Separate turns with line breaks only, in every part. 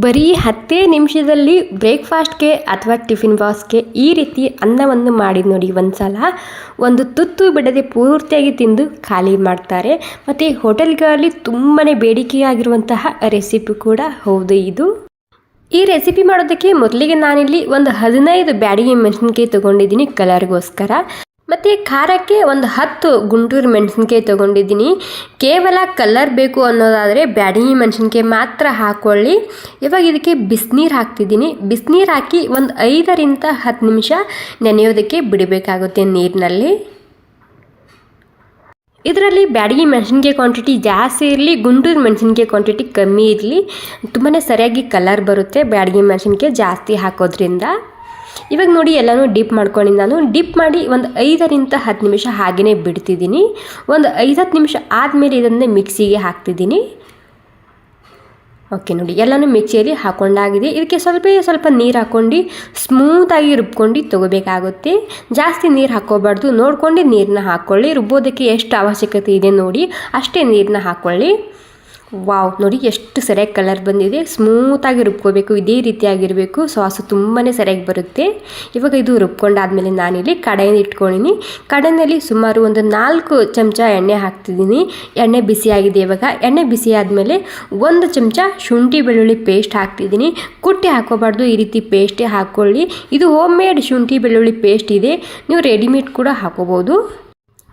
ಬರೀ 10 ನಿಮಿಷದಲ್ಲಿ ಬ್ರೇಕ್ಫಾಸ್ಟ್ಗೆ ಅಥವಾ ಟಿಫಿನ್ ಬಾಕ್ಸ್ಗೆ ಈ ರೀತಿ ಅನ್ನವನ್ನು ಮಾಡಿ ನೋಡಿ ಒಂದ್ಸಲ. ಒಂದು ತುತ್ತು ಬಿಡದೆ ಪೂರ್ತಿಯಾಗಿ ತಿಂದು ಖಾಲಿ ಮಾಡ್ತಾರೆ. ಮತ್ತು ಹೋಟೆಲ್ಗಳಲ್ಲಿ ತುಂಬಾ ಬೇಡಿಕೆಯಾಗಿರುವಂತಹ ರೆಸಿಪಿ ಕೂಡ ಹೌದು ಇದು. ಈ ರೆಸಿಪಿ ಮಾಡೋದಕ್ಕೆ ಮೊದಲಿಗೆ ನಾನಿಲ್ಲಿ ಒಂದು 15 ಬ್ಯಾಡಗಿ ಮೆಣಸಿನ್ಕಾಯಿ ತೊಗೊಂಡಿದ್ದೀನಿ ಕಲರ್ಗೋಸ್ಕರ. ಮತ್ತು ಖಾರಕ್ಕೆ ಒಂದು 10 ಗುಂಟೂರು ಮೆಣಸಿನ್ಕಾಯಿ ತೊಗೊಂಡಿದ್ದೀನಿ. ಕೇವಲ ಕಲರ್ ಬೇಕು ಅನ್ನೋದಾದರೆ ಬ್ಯಾಡಗಿ ಮೆಣಸಿನ್ಕಾಯಿ ಮಾತ್ರ ಹಾಕ್ಕೊಳ್ಳಿ. ಇವಾಗ ಇದಕ್ಕೆ ಬಿಸಿನೀರು ಹಾಕ್ತಿದ್ದೀನಿ. ಬಿಸಿನೀರು ಹಾಕಿ ಒಂದು 5 ರಿಂದ 10 ನಿಮಿಷ ನೆನೆಯೋದಕ್ಕೆ ಬಿಡಬೇಕಾಗುತ್ತೆ ನೀರಿನಲ್ಲಿ. ಇದರಲ್ಲಿ ಬ್ಯಾಡಗಿ ಮೆಣಸಿನ್ಕಾಯಿ ಕ್ವಾಂಟಿಟಿ ಜಾಸ್ತಿ ಇರಲಿ, ಗುಂಟೂರು ಮೆಣಸಿನ್ಕಾಯಿ ಕ್ವಾಂಟಿಟಿ ಕಮ್ಮಿ ಇರಲಿ, ತುಂಬಾ ಸರಿಯಾಗಿ ಕಲರ್ ಬರುತ್ತೆ ಬ್ಯಾಡಗಿ ಮೆಣಸಿನ್ಕಾಯಿ ಜಾಸ್ತಿ ಹಾಕೋದ್ರಿಂದ. ಇವಾಗ ನೋಡಿ ಎಲ್ಲನೂ ಡಿಪ್ ಮಾಡ್ಕೊಂಡು ನಾನು ಡಿಪ್ ಮಾಡಿ ಒಂದು 5 ರಿಂದ 10 ನಿಮಿಷ ಹಾಗೆಯೇ ಬಿಡ್ತಿದ್ದೀನಿ. ಒಂದು 5-10 ನಿಮಿಷ ಆದಮೇಲೆ ಇದನ್ನೇ ಮಿಕ್ಸಿಗೆ ಹಾಕ್ತಿದ್ದೀನಿ. ಓಕೆ ನೋಡಿ ಎಲ್ಲನೂ ಮಿಕ್ಸಿಯಲ್ಲಿ ಹಾಕ್ಕೊಂಡಾಗಿದೆ. ಇದಕ್ಕೆ ಸ್ವಲ್ಪ ನೀರು ಹಾಕ್ಕೊಂಡು ಸ್ಮೂತಾಗಿ ರುಬ್ಕೊಂಡು ತೊಗೋಬೇಕಾಗುತ್ತೆ. ಜಾಸ್ತಿ ನೀರು ಹಾಕ್ಕೋಬಾರ್ದು, ನೋಡ್ಕೊಂಡು ನೀರನ್ನ ಹಾಕ್ಕೊಳ್ಳಿ. ರುಬ್ಬೋದಕ್ಕೆ ಎಷ್ಟು ಅವಶ್ಯಕತೆ ಇದೆ ನೋಡಿ ಅಷ್ಟೇ ನೀರನ್ನ ಹಾಕ್ಕೊಳ್ಳಿ. ವಾವ್, ನೋಡಿ ಎಷ್ಟು ಸರಿಯಾಗಿ ಕಲರ್ ಬಂದಿದೆ. ಸ್ಮೂತಾಗಿ ರುಬ್ಕೋಬೇಕು, ಇದೇ ರೀತಿಯಾಗಿರಬೇಕು. ಸಾಸು ತುಂಬಾ ಸರಿಯಾಗಿ ಬರುತ್ತೆ. ಇವಾಗ ಇದು ರುಬ್ಕೊಂಡಾದ್ಮೇಲೆ ನಾನಿಲ್ಲಿ ಕಡಾಯಿನ ಇಟ್ಕೊಂಡಿನಿ. ಕಡಾಯಿನಲ್ಲಿ ಸುಮಾರು ಒಂದು 4 ಚಮಚ ಎಣ್ಣೆ ಹಾಕ್ತಿದ್ದೀನಿ. ಎಣ್ಣೆ ಬಿಸಿಯಾಗಿದೆ. ಇವಾಗ ಎಣ್ಣೆ ಬಿಸಿ ಆದಮೇಲೆ 1 ಚಮಚ ಶುಂಠಿ ಬೆಳ್ಳುಳ್ಳಿ ಪೇಸ್ಟ್ ಹಾಕ್ತಿದ್ದೀನಿ. ಕುಟ್ಟಿ ಹಾಕೋಬಾರ್ದು, ಈ ರೀತಿ ಪೇಸ್ಟೇ ಹಾಕ್ಕೊಳ್ಳಿ. ಇದು ಹೋಮ್ ಮೇಡ್ ಶುಂಠಿ ಬೆಳ್ಳುಳ್ಳಿ ಪೇಸ್ಟ್ ಇದೆ, ನೀವು ರೆಡಿಮೇಡ್ ಕೂಡ ಹಾಕೋಬೋದು.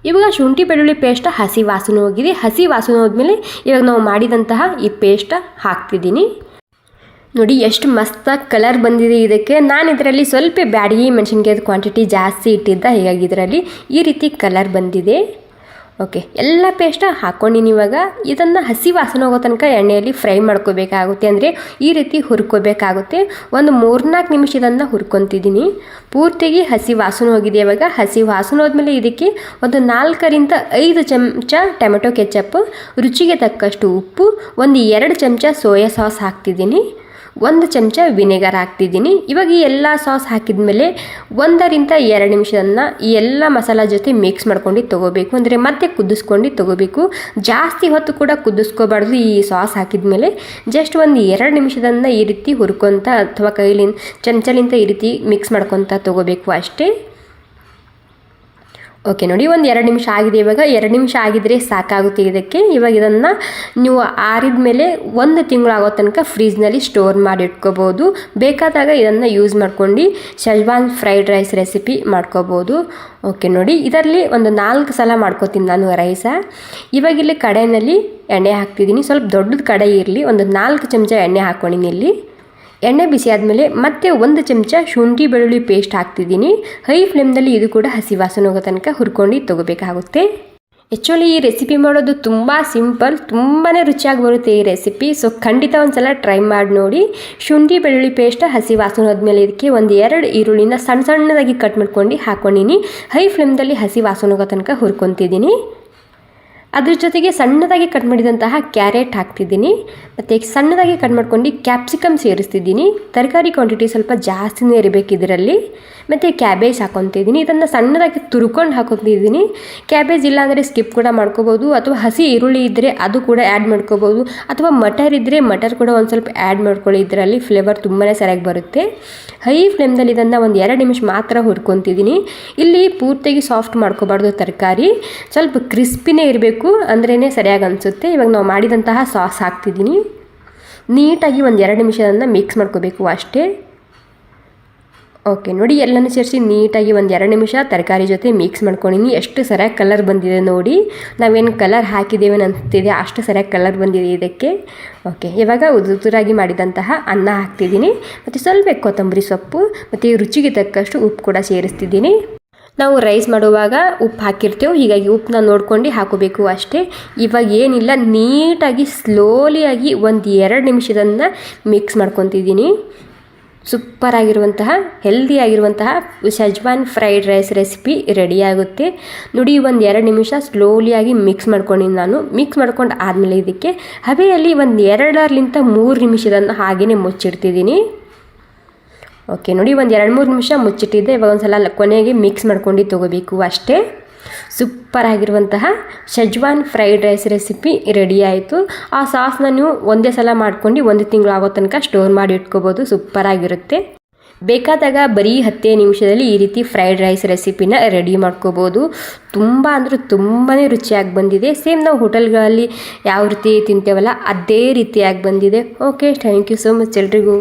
ಇವಾಗ ಶುಂಠಿ ಬೆಳ್ಳುಳ್ಳಿ ಪೇಸ್ಟ್ ಹಸಿ ವಾಸನೆ ಹೋಗಿದೆ. ಹಸಿ ವಾಸನೆ ಹೋದ್ಮೇಲೆ ಇವಾಗ ನಾವು ಮಾಡಿದಂತಹ ಈ ಪೇಸ್ಟ್ ಹಾಕ್ತಿದ್ದೀನಿ. ನೋಡಿ ಎಷ್ಟು ಮಸ್ತಾಗಿ ಕಲರ್ ಬಂದಿದೆ. ಇದಕ್ಕೆ ನಾನು ಇದರಲ್ಲಿ ಸ್ವಲ್ಪ ಬ್ಯಾಡಗಿ ಮೆಣಸಿನ್ಕಾಯಿ ಕ್ವಾಂಟಿಟಿ ಜಾಸ್ತಿ ಇಟ್ಟಿದ್ದ, ಹೀಗಾಗಿ ಇದರಲ್ಲಿ ಈ ರೀತಿ ಕಲರ್ ಬಂದಿದೆ. ಓಕೆ, ಎಲ್ಲ ಪೇಸ್ಟ್ ಹಾಕ್ಕೊಂಡಿನಿ. ಇವಾಗ ಇದನ್ನು ಹಸಿ ವಾಸನೆ ಹೋಗೋ ತನಕ ಎಣ್ಣೆಯಲ್ಲಿ ಫ್ರೈ ಮಾಡ್ಕೋಬೇಕಾಗುತ್ತೆ, ಅಂದರೆ ಈ ರೀತಿ ಹುರ್ಕೋಬೇಕಾಗುತ್ತೆ. ಒಂದು 3-4 ನಿಮಿಷ ಇದನ್ನು ಹುರ್ಕೊತಿದ್ದೀನಿ. ಪೂರ್ತಿಯಾಗಿ ಹಸಿ ವಾಸನೆ ಹೋಗಿದೆ. ಇವಾಗ ಹಸಿ ವಾಸನೆ ಹೋದ್ಮೇಲೆ ಇದಕ್ಕೆ ಒಂದು 4 ರಿಂದ 5 ಚಮಚ ಟೊಮೆಟೊ ಕೆಚಪ್, ರುಚಿಗೆ ತಕ್ಕಷ್ಟು ಉಪ್ಪು, ಒಂದು 2 ಚಮಚ ಸೋಯಾ ಸಾಸ್ ಹಾಕ್ತಿದ್ದೀನಿ, 1 ಚಮಚ ವಿನೆಗರ್ ಹಾಕ್ತಿದ್ದೀನಿ. ಇವಾಗ ಈ ಎಲ್ಲ ಸಾಸ್ ಹಾಕಿದ್ಮೇಲೆ 1 ರಿಂದ 2 ನಿಮಿಷದನ್ನು ಈ ಎಲ್ಲ ಮಸಾಲ ಜೊತೆ ಮಿಕ್ಸ್ ಮಾಡ್ಕೊಂಡು ತೊಗೋಬೇಕು, ಅಂದರೆ ಮತ್ತೆ ಕುದಿಸ್ಕೊಂಡು ತೊಗೋಬೇಕು. ಜಾಸ್ತಿ ಹೊತ್ತು ಕೂಡ ಕುದಿಸ್ಕೋಬಾರ್ದು. ಈ ಸಾಸ್ ಹಾಕಿದ್ಮೇಲೆ ಜಸ್ಟ್ ಒಂದು 2 ನಿಮಿಷದನ್ನು ಈ ರೀತಿ ಹುರ್ಕೊತ ಅಥವಾ ಕೈಲಿಂದ ಚಮಚಲಿಂದ ಈ ರೀತಿ ಮಿಕ್ಸ್ ಮಾಡ್ಕೊತ ತೊಗೋಬೇಕು ಅಷ್ಟೇ. ಓಕೆ ನೋಡಿ, ಒಂದು 2 ನಿಮಿಷ ಆಗಿದೆ. ಇವಾಗ 2 ನಿಮಿಷ ಆಗಿದ್ರೆ ಸಾಕಾಗುತ್ತೆ ಇದಕ್ಕೆ. ಇವಾಗ ಇದನ್ನು ನೀವು ಆರಿದ ಮೇಲೆ 1 ತಿಂಗಳಾಗೋ ತನಕ ಫ್ರೀಜ್ನಲ್ಲಿ ಸ್ಟೋರ್ ಮಾಡಿ ಇಟ್ಕೋಬೋದು. ಬೇಕಾದಾಗ ಇದನ್ನು ಯೂಸ್ ಮಾಡ್ಕೊಂಡು ಶೆಜ್ವಾನ್ ಫ್ರೈಡ್ ರೈಸ್ ರೆಸಿಪಿ ಮಾಡ್ಕೋಬೋದು. ಓಕೆ ನೋಡಿ, ಇದರಲ್ಲಿ ಒಂದು 4 ಸಲ ಮಾಡ್ಕೋತೀನಿ ನಾನು ರೈಸ. ಇವಾಗ ಇಲ್ಲಿ ಕಡಾಯಿನಲ್ಲಿ ಎಣ್ಣೆ ಹಾಕ್ತಿದ್ದೀನಿ. ಸ್ವಲ್ಪ ದೊಡ್ಡದು ಕಡಾಯಿ ಇರಲಿ, ಒಂದು 4 ಚಮಚ ಎಣ್ಣೆ ಹಾಕ್ಕೊಂಡಿನಿ. ಇಲ್ಲಿ ಎಣ್ಣೆ ಬಿಸಿ ಆದಮೇಲೆ ಮತ್ತೆ 1 ಚಮಚ ಶುಂಠಿ ಬೆಳ್ಳುಳ್ಳಿ ಪೇಸ್ಟ್ ಹಾಕ್ತಿದ್ದೀನಿ. ಹೈ ಫ್ಲೇಮ್ನಲ್ಲಿ ಇದು ಕೂಡ ಹಸಿ ವಾಸನೆ ಹೋಗೋ ತನಕ ಹುರ್ಕೊಂಡು ತೊಗೋಬೇಕಾಗುತ್ತೆ. ಆ್ಯಕ್ಚುಲಿ ಈ ರೆಸಿಪಿ ಮಾಡೋದು ತುಂಬ ಸಿಂಪಲ್, ತುಂಬಾ ರುಚಿಯಾಗಿ ಬರುತ್ತೆ ಈ ರೆಸಿಪಿ. ಸೊ ಖಂಡಿತ ಒಂದು ಸಲ ಟ್ರೈ ಮಾಡಿ ನೋಡಿ. ಶುಂಠಿ ಬೆಳ್ಳುಳ್ಳಿ ಪೇಸ್ಟ್ ಹಸಿ ವಾಸನೆ ಹೋದ್ಮೇಲೆ ಇದಕ್ಕೆ ಒಂದು 2 ಈರುಳ್ಳಿನ ಸಣ್ಣದಾಗಿ ಕಟ್ ಮಾಡ್ಕೊಂಡು ಹಾಕ್ಕೊಂಡಿನಿ. ಹೈ ಫ್ಲೇಮ್ದಲ್ಲಿ ಹಸಿ ವಾಸನೆ ಹೋಗೋ ತನಕ ಹುರ್ಕೊತಿದ್ದೀನಿ. ಅದ್ರ ಜೊತೆಗೆ ಸಣ್ಣದಾಗಿ ಕಟ್ ಮಾಡಿದಂತಹ ಕ್ಯಾರೆಟ್ ಹಾಕ್ತಿದ್ದೀನಿ. ಮತ್ತು ಸಣ್ಣದಾಗಿ ಕಟ್ ಮಾಡ್ಕೊಂಡು ಕ್ಯಾಪ್ಸಿಕಮ್ ಸೇರಿಸ್ತಿದ್ದೀನಿ. ತರಕಾರಿ ಕ್ವಾಂಟಿಟಿ ಸ್ವಲ್ಪ ಜಾಸ್ತಿನೇ ಇರಬೇಕು ಇದರಲ್ಲಿ. ಮತ್ತು ಕ್ಯಾಬೇಜ್ ಹಾಕ್ಕೊತಿದ್ದೀನಿ. ಇದನ್ನು ಸಣ್ಣದಾಗಿ ತುರ್ಕೊಂಡು ಹಾಕ್ಕೊತಿದ್ದೀನಿ. ಕ್ಯಾಬೇಜ್ ಇಲ್ಲ ಅಂದರೆ ಸ್ಕಿಪ್ ಕೂಡ ಮಾಡ್ಕೋಬೋದು, ಅಥವಾ ಹಸಿ ಈರುಳ್ಳಿ ಇದ್ದರೆ ಅದು ಕೂಡ ಆ್ಯಡ್ ಮಾಡ್ಕೋಬೋದು, ಅಥವಾ ಮಟರ್ ಇದ್ದರೆ ಮಟರ್ ಕೂಡ ಒಂದು ಸ್ವಲ್ಪ ಆ್ಯಡ್ ಮಾಡ್ಕೊಳ್ಳಿ. ಇದರಲ್ಲಿ ಫ್ಲೇವರ್ ತುಂಬಾ ಸರಿಯಾಗಿ ಬರುತ್ತೆ. ಹೈ ಫ್ಲೇಮ್ದಲ್ಲಿ ಇದನ್ನು ಒಂದು 2 ನಿಮಿಷ ಮಾತ್ರ ಹುರ್ಕೊತಿದ್ದೀನಿ. ಇಲ್ಲಿ ಪೂರ್ತಿಯಾಗಿ ಸಾಫ್ಟ್ ಮಾಡ್ಕೋಬಾರ್ದು ತರಕಾರಿ, ಸ್ವಲ್ಪ ಕ್ರಿಸ್ಪಿನೇ ಇರಬೇಕು, ಅಂದ್ರೇ ಸರಿಯಾಗಿ ಅನಿಸುತ್ತೆ. ಇವಾಗ ನಾವು ಮಾಡಿದಂತಹ ಸಾಸ್ ಹಾಕ್ತಿದ್ದೀನಿ. ನೀಟಾಗಿ ಒಂದು 2 ನಿಮಿಷವನ್ನು ಮಿಕ್ಸ್ ಮಾಡ್ಕೋಬೇಕು ಅಷ್ಟೇ. ಓಕೆ ನೋಡಿ, ಎಲ್ಲನೂ ಸೇರಿಸಿ ನೀಟಾಗಿ ಒಂದು 2 ನಿಮಿಷ ತರಕಾರಿ ಜೊತೆ ಮಿಕ್ಸ್ ಮಾಡ್ಕೊಂಡಿನಿ. ಎಷ್ಟು ಸರಿಯಾಗಿ ಕಲರ್ ಬಂದಿದೆ ನೋಡಿ. ನಾವೇನು ಕಲರ್ ಹಾಕಿದ್ದೇವೆ ಅನಿಸ್ತಿದೆ ಅಷ್ಟು ಸರಿಯಾಗಿ ಕಲರ್ ಬಂದಿದೆ ಇದಕ್ಕೆ. ಓಕೆ, ಇವಾಗ ಉದುರಾಗಿ ಮಾಡಿದಂತಹ ಅನ್ನ ಹಾಕ್ತಿದ್ದೀನಿ. ಮತ್ತು ಸ್ವಲ್ಪ ಕೊತ್ತಂಬರಿ ಸೊಪ್ಪು ಮತ್ತು ರುಚಿಗೆ ತಕ್ಕಷ್ಟು ಉಪ್ಪು ಕೂಡ ಸೇರಿಸ್ತಿದ್ದೀನಿ. ನಾವು ರೈಸ್ ಮಾಡುವಾಗ ಉಪ್ಪು ಹಾಕಿರ್ತೇವೆ, ಹೀಗಾಗಿ ಉಪ್ಪನ್ನ ನೋಡ್ಕೊಂಡು ಹಾಕೋಬೇಕು ಅಷ್ಟೇ. ಇವಾಗ ಏನಿಲ್ಲ, ನೀಟಾಗಿ ಸ್ಲೋಲಿಯಾಗಿ ಒಂದು 2 ನಿಮಿಷದನ್ನು ಮಿಕ್ಸ್ ಮಾಡ್ಕೊತಿದ್ದೀನಿ. ಸೂಪರಾಗಿರುವಂತಹ ಹೆಲ್ದಿಯಾಗಿರುವಂತಹ ಶೆಜ್ವಾನ್ ಫ್ರೈಡ್ ರೈಸ್ ರೆಸಿಪಿ ರೆಡಿಯಾಗುತ್ತೆ ನೋಡಿ. ಒಂದು 2 ನಿಮಿಷ ಸ್ಲೋಲಿಯಾಗಿ ಮಿಕ್ಸ್ ಮಾಡ್ಕೊಂಡಿನಿ ನಾನು. ಮಿಕ್ಸ್ ಮಾಡ್ಕೊಂಡು ಆದಮೇಲೆ ಇದಕ್ಕೆ ಹಬೆಯಲ್ಲಿ ಒಂದು 2 ರಿಂದ 3 ನಿಮಿಷದನ್ನು ಹಾಗೆಯೇ ಮುಚ್ಚಿಡ್ತಿದ್ದೀನಿ. ಓಕೆ ನೋಡಿ, ಒಂದು 2-3 ನಿಮಿಷ ಮುಚ್ಚಿಟ್ಟಿದ್ದೆ. ಇವಾಗ ಒಂದು ಸಲ ಕೊನೆಗೆ ಮಿಕ್ಸ್ ಮಾಡ್ಕೊಂಡು ತೊಗೋಬೇಕು ಅಷ್ಟೇ. ಸೂಪರ್ ಆಗಿರುವಂತಹ Schezwan fried rice recipe ready ಆಯಿತು. ಆ ಸಾಸ್ನ ನೀವು ಒಂದೇ ಸಲ ಮಾಡ್ಕೊಂಡು 1 ತಿಂಗಳು ಆಗೋ ತನಕ ಸ್ಟೋರ್ ಮಾಡಿ ಇಟ್ಕೋಬೋದು. ಸೂಪರ್ ಆಗಿರುತ್ತೆ. ಬೇಕಾದಾಗ ಬರೀ 10 ನಿಮಿಷದಲ್ಲಿ ಈ ರೀತಿ ಫ್ರೈಡ್ ರೈಸ್ ರೆಸಿಪಿನ ರೆಡಿ ಮಾಡ್ಕೋಬೋದು. ತುಂಬ ಅಂದರೆ ತುಂಬಾ ರುಚಿಯಾಗಿ ಬಂದಿದೆ. ಸೇಮ್ ನಾವು ಹೋಟೆಲ್ಗಳಲ್ಲಿ ಯಾವ ರೀತಿ ತಿಂತೇವಲ್ಲ ಅದೇ ರೀತಿಯಾಗಿ ಬಂದಿದೆ. Okay, thank you so much ಎಲ್ರಿಗೂ.